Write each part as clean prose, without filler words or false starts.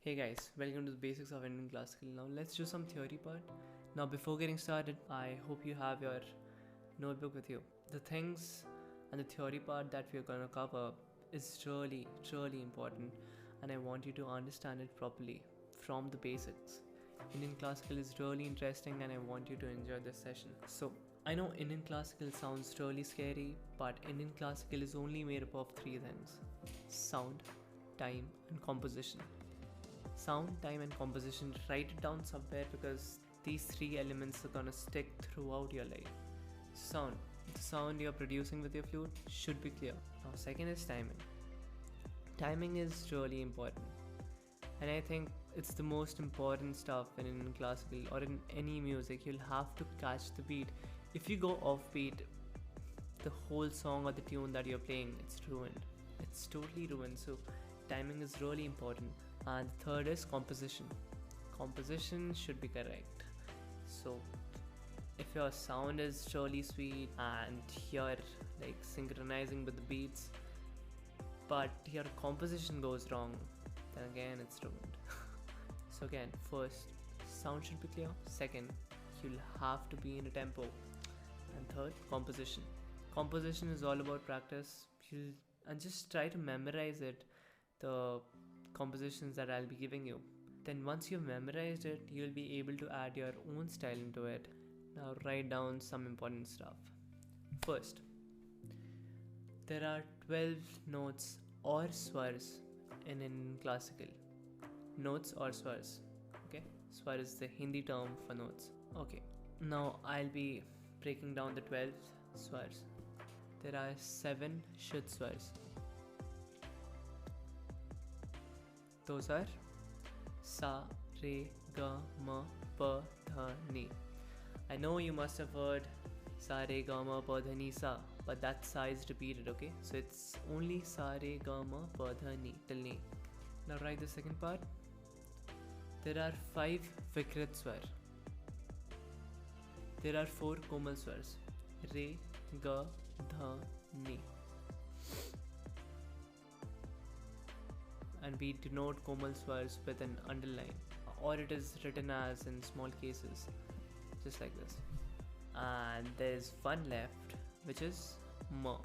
Hey guys, welcome to the basics of Indian classical. Now let's do some theory part. Now before getting started, I hope you have your notebook with you. The things and the theory part that we are going to cover is really important, and I want you to understand it properly from the basics. Indian classical is really interesting and I want you to enjoy this session. So I know Indian classical sounds really scary, but Indian classical is only made up of three things: sound, time and composition. Sound, time and composition, write it down somewhere because these three elements are gonna stick throughout your life. Sound, the sound you're producing with your flute should be clear. Now second is timing. Timing is really important, and I think it's the most important stuff in classical or in any music. You'll have to catch the beat. If you go off beat, the whole song or the tune that you're playing, it's ruined. It's totally ruined. So timing is really important. And the third is composition. Composition should be correct. So if your sound is really sweet and you're like synchronizing with the beats, but your composition goes wrong, then again it's ruined. So again, first, sound should be clear. Second, you'll have to be in a tempo. And third, composition. Composition is all about practice. And just try to memorize it, the compositions that I'll be giving you. Then once you've memorized it, you'll be able to add your own style into it. Now write down some important stuff. First, there are 12 notes or swars in classical. Notes or swars. Okay, swar is the Hindi term for notes. Okay, now I'll be breaking down the 12 swars. There are 7 shuddh swars. Those are Sa, Re, Ga, Ma, Pa, Dha, Ni. I know you must have heard Sa, Re, Ga, Ma, Pa, Dha, Ni, Sa, but that Sa is repeated, okay? So it's only Sa, Re, Ga, Ma, Pa, Dha, Ni till Ni. Now write the second part. There are 5 Vikrit swar. There are 4 Komal swars. Re, Ga, Dha, Ni. And we denote Komal swars with an underline, or it is written as in small cases, just like this. And there is one left, which is Ma.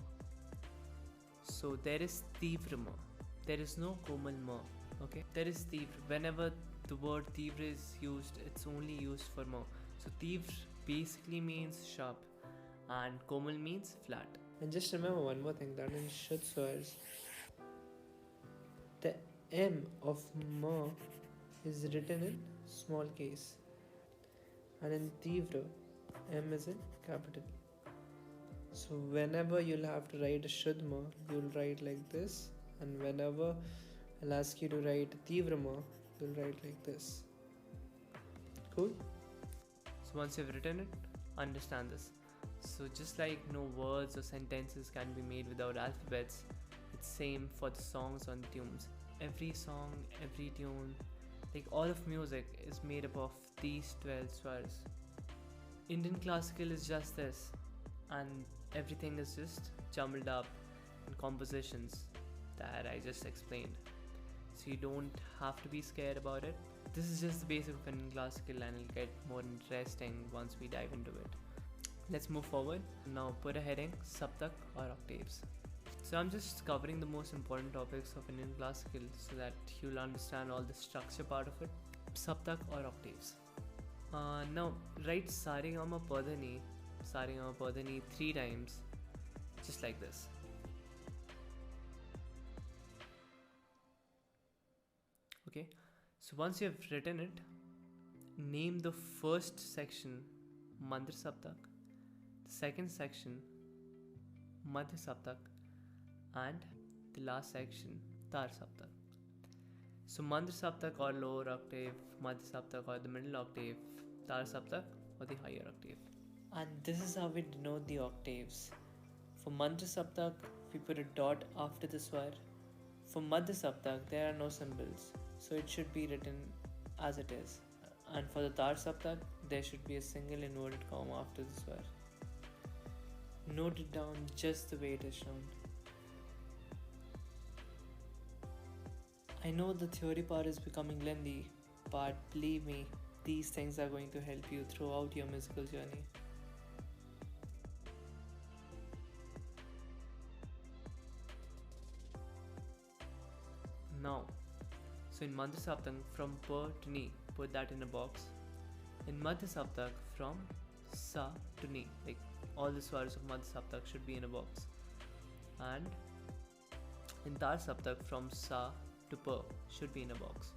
So there is Tivra Ma. There is no Komal Ma. Okay, there is Tivra. Whenever the word Tivra is used, it's only used for Ma. So Tivra basically means sharp, and Komal means flat. And just remember one more thing, that in shuddh swars, the M of Ma is written in small case, and in Tivra, M is in capital. So whenever you'll have to write a shuddh Ma, you'll write like this, and whenever I'll ask you to write Tivra Ma, you'll write like this. Cool? So once you've written it, understand this. So just like no words or sentences can be made without alphabets, it's same for the songs and tunes. Every song, every tune, like all of music is made up of these 12 swars. Indian classical is just this, and everything is just jumbled up in compositions that I just explained. So you don't have to be scared about it. This is just the basic of Indian classical, and it'll get more interesting once we dive into it. Let's move forward. Now put a heading, Saptak or octaves. So I'm just covering the most important topics of Indian classical so that you'll understand all the structure part of it. Saptak or octaves. Now write Sa, Re, Ga, Ma, Pa, Dha, Ni, Sa, Re, Ga, Ma, Pa, Dha, Ni 3 times, just like this. Okay, so once you have written it, name the first section Mantra Saptak, the second section Madhya Saptak, and the last section Tar Saptak. So Mantra Saptak or lower octave, Madhya Saptak or the middle octave, Tar Saptak or the higher octave. And this is how we denote the octaves. For Mantra Saptak, we put a dot after the swar. For Madhya Saptak, there are no symbols, so it should be written as it is. And for the Tar Saptak, there should be a single inverted comma after the swar. Note it down just the way it is shown. I know the theory part is becoming lengthy, but believe me, these things are going to help you throughout your musical journey. Now, so in Madhya Saptak from Pa to Ni, put that in a box. In Madhya Saptak from Sa to Ni, like all the swars of Madhya Saptak should be in a box. And in Tar Saptak from Sa to Pa should be in a box.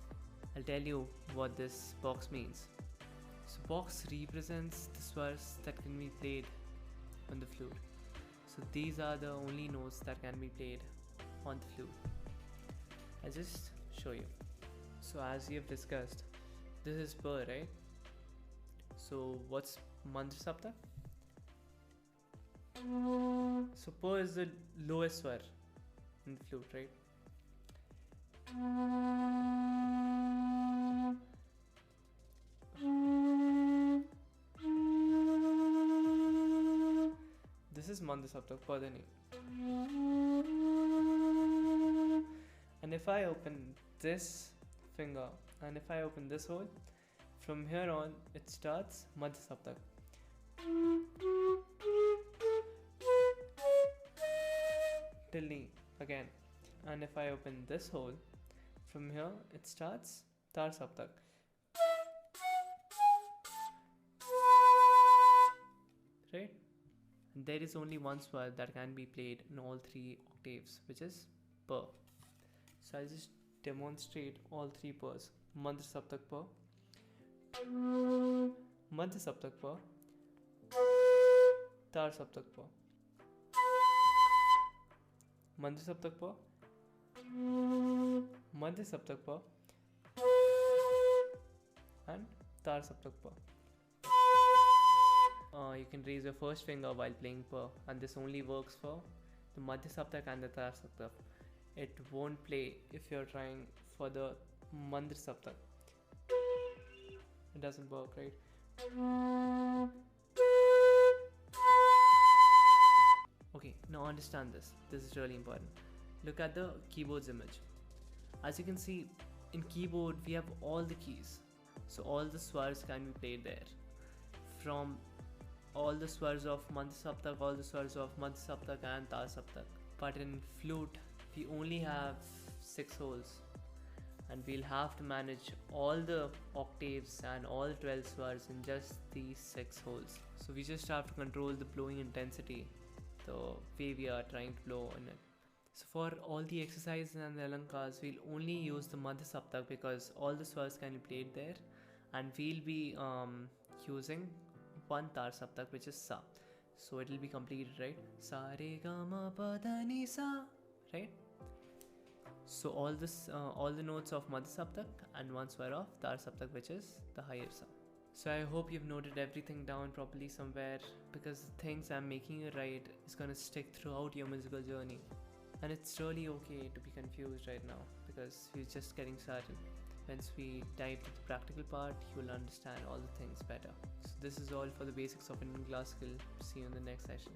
I'll tell you what this box means. So box represents the swars that can be played on the flute. So these are the only notes that can be played on the flute. I'll just show you. So as we have discussed, this is Pa, right? So what's Madhya Saptak? So Pa is the lowest swar in the flute, right? This is Madhya Saptak, Pa da Ni. And if I open this finger and if I open this hole, from here on it starts Madhya Saptak. Till Ni again. And if I open this hole, from here it starts Tar Saptak. Right? And there is only one swar that can be played in all three octaves, which is Pa. So I'll just demonstrate all three Pas. Madhya Saptak Pa, Madhya Saptak Pa, Tar Saptak Pa, Madhya Saptak Pa, Madhya Saptak Pa, and Tar Saptak Pa. You can raise your first finger while playing Pa, and this only works for the Madhya Saptak and the Tar Saptak. It won't play if you're trying for the Madhya Saptak. It doesn't work, right? Okay, now understand this. This is really important. Look at the keyboard's image. As you can see, in keyboard we have all the keys. So all the swars can be played there. From all the swars of Madhya Saptak, all the swars of Madhya Saptak and Tar Saptak. But in flute, we only have 6 holes. And we'll have to manage all the octaves and all 12 swars in just these 6 holes. So we just have to control the blowing intensity, the way we are trying to blow in it. So for all the exercises and the alankars, we'll only use the Madhya Saptak because all the swars can be played there, and we'll be using one Tar Saptak, which is Sa. So it will be completed, right? Sa re ga ma pa da ni sa, right? So all the notes of Madhya Saptak and one swar of Tar Saptak, which is the higher Sa. So I hope you've noted everything down properly somewhere, because the things I'm making you write is gonna stick throughout your musical journey. And it's really okay to be confused right now, because we're just getting started. Once we dive to the practical part, you'll understand all the things better. So this is all for the basics of Indian classical. See you in the next session.